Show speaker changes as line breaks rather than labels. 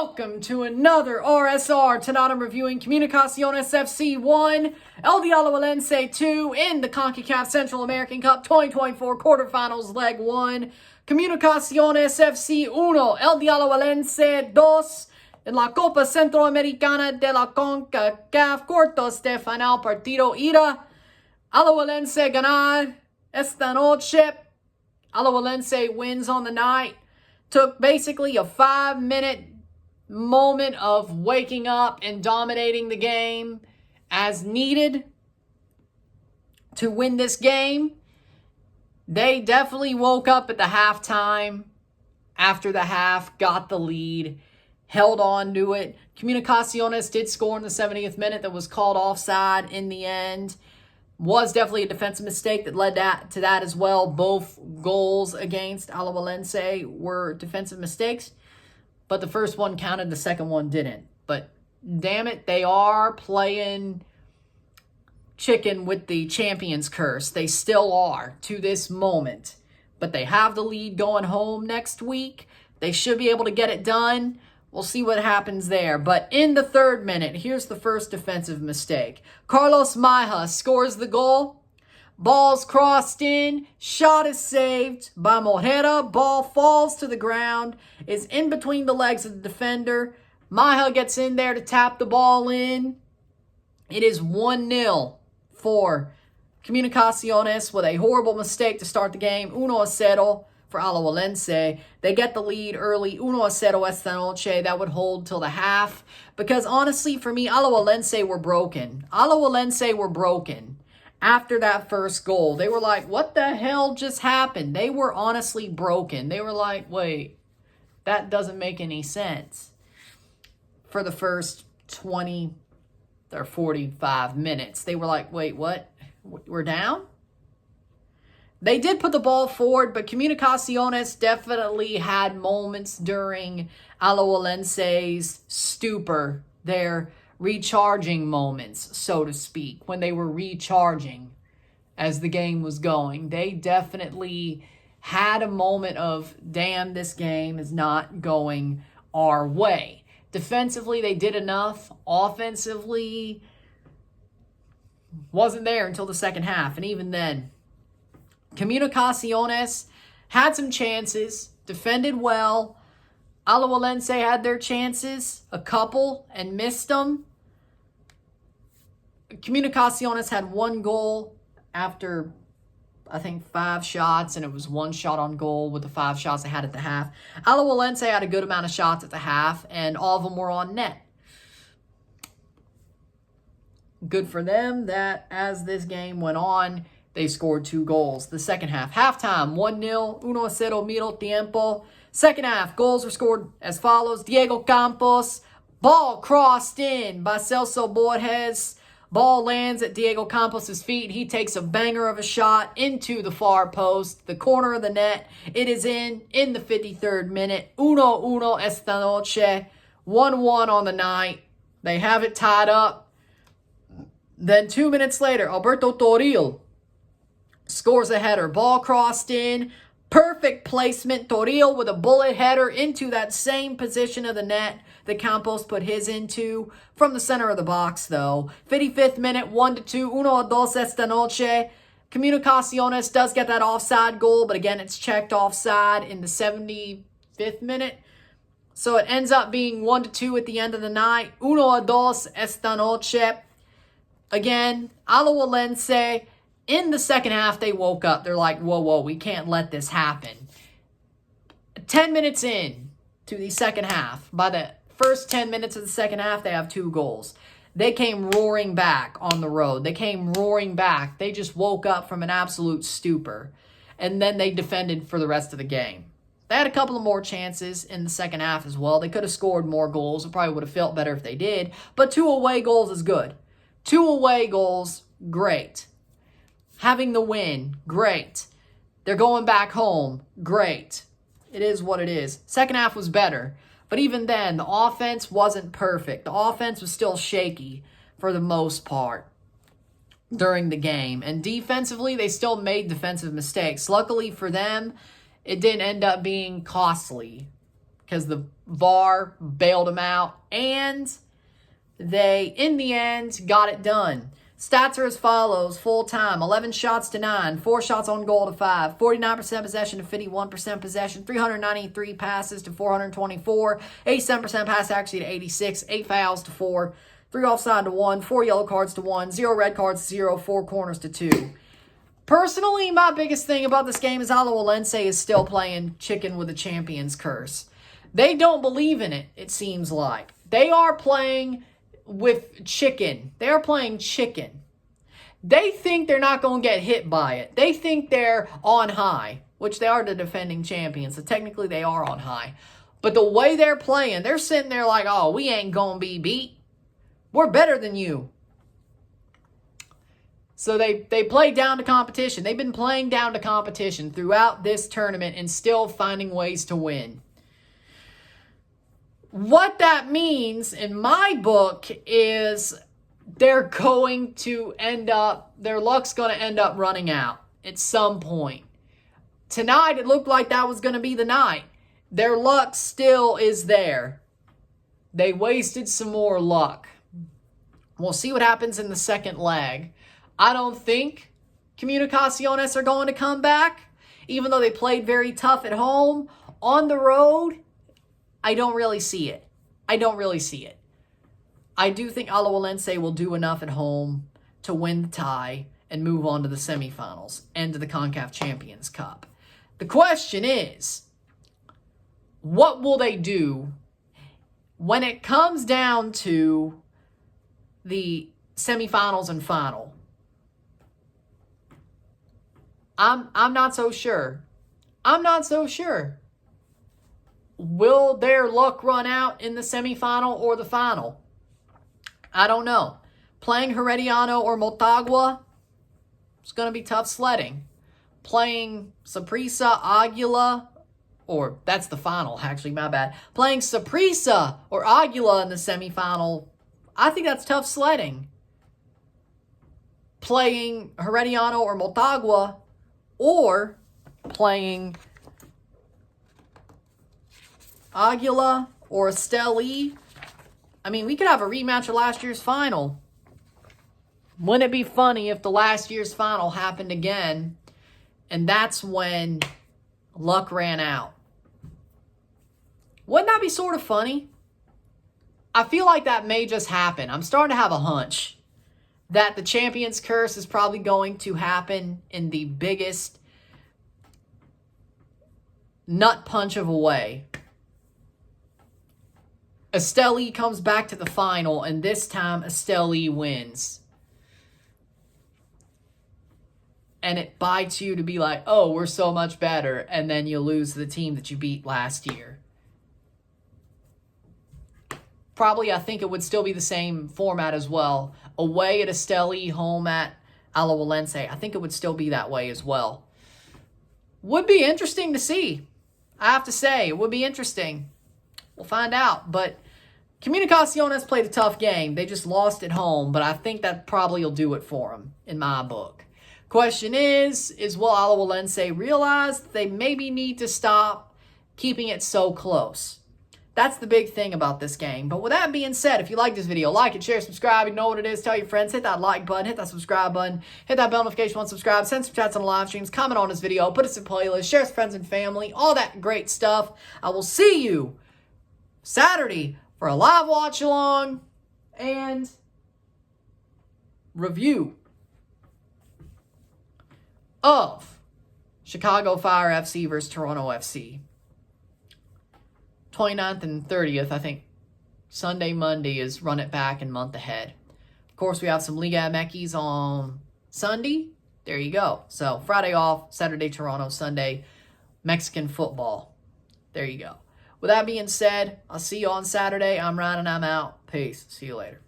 Welcome to another RSR. Tonight I'm reviewing Comunicaciones FC 1, Alajuelense 2 in the CONCACAF Central American Cup 2024 Quarterfinals Leg 1. Comunicaciones FC 1, Alajuelense 2 en la Copa Centroamericana de la CONCACAF Cuartos de Final Partido Ida. Alajuelense ganar esta noche. Alajuelense wins on the night. Took basically a 5-minute moment of waking up and dominating the game as needed to win this game. They definitely woke up at the halftime after the half, got the lead, held on to it. Comunicaciones did score in the 70th minute that was called offside in the end. Was definitely a defensive mistake that led to that as well. Both goals against Alajuelense were defensive mistakes, but the first one counted, the second one didn't. But damn it, they are playing chicken with the champion's curse. They still are to this moment, but they have the lead going home next week. They should be able to get it done. We'll see what happens there. But in the 3rd minute, here's the first defensive mistake. Carlos Maija scores the goal. Ball's crossed in. Shot is saved by Mojera. Ball falls to the ground. Is in between the legs of the defender. Maija gets in there to tap the ball in. It is 1-0 for Comunicaciones with a horrible mistake to start the game. 1-0 for Alajuelense. They get the lead early, 1-0 esta noche. That would hold till the half. Because honestly, for me, Alajuelense were broken. Alajuelense were broken after that first goal. They were like, what the hell just happened? They were honestly broken. They were like, wait, that doesn't make any sense. For the first 20 or 45 minutes, they were like, wait, what? We're down? They did put the ball forward, but Comunicaciones definitely had moments during Alajuelense's stupor, their recharging moments, so to speak, when they were recharging as the game was going. They definitely had a moment of, damn, this game is not going our way. Defensively, they did enough. Offensively, wasn't there until the second half, and even then, Comunicaciones had some chances, defended well. Alajuelense had their chances, a couple, and missed them. Comunicaciones had 1 goal after, I think, 5 shots, and it was 1 shot on goal with the 5 shots they had at the half. Alajuelense had a good amount of shots at the half, and all of them were on net. Good for them that as this game went on, they scored 2 goals. The second half, halftime, 1-0, 1-0 medio tiempo. Second half, goals were scored as follows. Diego Campos, ball crossed in by Celso Borges. Ball lands at Diego Campos' feet. He takes a banger of a shot into the far post, the corner of the net. It is in the 53rd minute. 1-1 esta noche. 1-1 on the night. They have it tied up. Then 2 minutes later, Alberto Toril scores a header. Ball crossed in. Perfect placement. Toril with a bullet header into that same position of the net that Campos put his into. From the center of the box, though. 55th minute, 1-2. 1-2 esta noche. Comunicaciones does get that offside goal, but again, it's checked offside in the 75th minute. So it ends up being 1-2 at the end of the night. 1-2 esta noche. Again, Alajuelense, in the second half, they woke up. They're like, whoa, we can't let this happen. 10 minutes in to the second half. By the first 10 minutes of the second half, they have 2 goals. They came roaring back on the road. They came roaring back. They just woke up from an absolute stupor. And then they defended for the rest of the game. They had a couple of more chances in the second half as well. They could have scored more goals. It probably would have felt better if they did. But 2 away goals is good. 2 away goals, great. Having the win, great. They're going back home, great. It is what it is. Second half was better. But even then, the offense wasn't perfect. The offense was still shaky for the most part during the game. And defensively, they still made defensive mistakes. Luckily for them, it didn't end up being costly because the VAR bailed them out, and they, in the end, got it done. Stats are as follows. Full time, 11 shots to 9, 4 shots on goal to 5, 49% possession to 51% possession, 393 passes to 424, 87% pass accuracy to 86, 8 fouls to 4, 3 offside to 1, 4 yellow cards to 1, 0 red cards to 0, 4 corners to 2. Personally, my biggest thing about this game is Alajuelense is still playing chicken with the champion's curse. They don't believe in it, it seems like. They are playing with chicken. They're playing chicken. They think they're not going to get hit by it. They think they're on high, which they are the defending champions, so technically they are on high. But the way they're playing, they're sitting there like, oh, we ain't going to be beat. We're better than you. So they play down to competition. They've been playing down to competition throughout this tournament and still finding ways to win. What that means in my book is they're going to end up, their luck's going to end up running out at some point. Tonight, it looked like that was going to be the night. Their luck still is there. They wasted some more luck. We'll see what happens in the second leg. I don't think Comunicaciones are going to come back, even though they played very tough at home. On the road, I don't really see it. I don't really see it. I do think Alajuelense will do enough at home to win the tie and move on to the semifinals and to the CONCACAF Champions Cup. The question is, what will they do when it comes down to the semifinals and final? I'm not so sure. I'm not so sure. Will their luck run out in the semifinal or the final? I don't know. Playing Herediano or Motagua, it's going to be tough sledding. Playing Saprissa, Aguila, or that's the final, actually, my bad. Playing Saprissa or Aguila in the semifinal, I think that's tough sledding. Playing Herediano or Motagua, or playing Aguila or Esteli. I mean, we could have a rematch of last year's final. Wouldn't it be funny if the last year's final happened again, and that's when luck ran out? Wouldn't that be sort of funny? I feel like that may just happen. I'm starting to have a hunch that the champion's curse is probably going to happen in the biggest nut punch of a way. Esteli comes back to the final, and this time Esteli wins. And it bites you to be like, oh, we're so much better, and then you lose the team that you beat last year. Probably, I think it would still be the same format as well. Away at Esteli, home at Alajuelense. I think it would still be that way as well. Would be interesting to see. I have to say, it would be interesting. We'll find out. But Comunicaciones played a tough game. They just lost at home. But I think that probably will do it for them, in my book. Question is will Alajuelense realize that they maybe need to stop keeping it so close? That's the big thing about this game. But with that being said, if you like this video, like it, share, subscribe. You know what it is. Tell your friends. Hit that like button. Hit that subscribe button. Hit that bell notification once subscribed. Send some chats on the live streams. Comment on this video. Put us in playlist. Share with friends and family. All that great stuff. I will see you Saturday for a live watch along and review of Chicago Fire FC versus Toronto FC. 29th and 30th, I think Sunday, Monday is Run It Back and month ahead. Of course, we have some Liga MX on Sunday. There you go. So Friday off, Saturday Toronto, Sunday Mexican football. There you go. With that being said, I'll see you on Saturday. I'm Ryan and I'm out. Peace. See you later.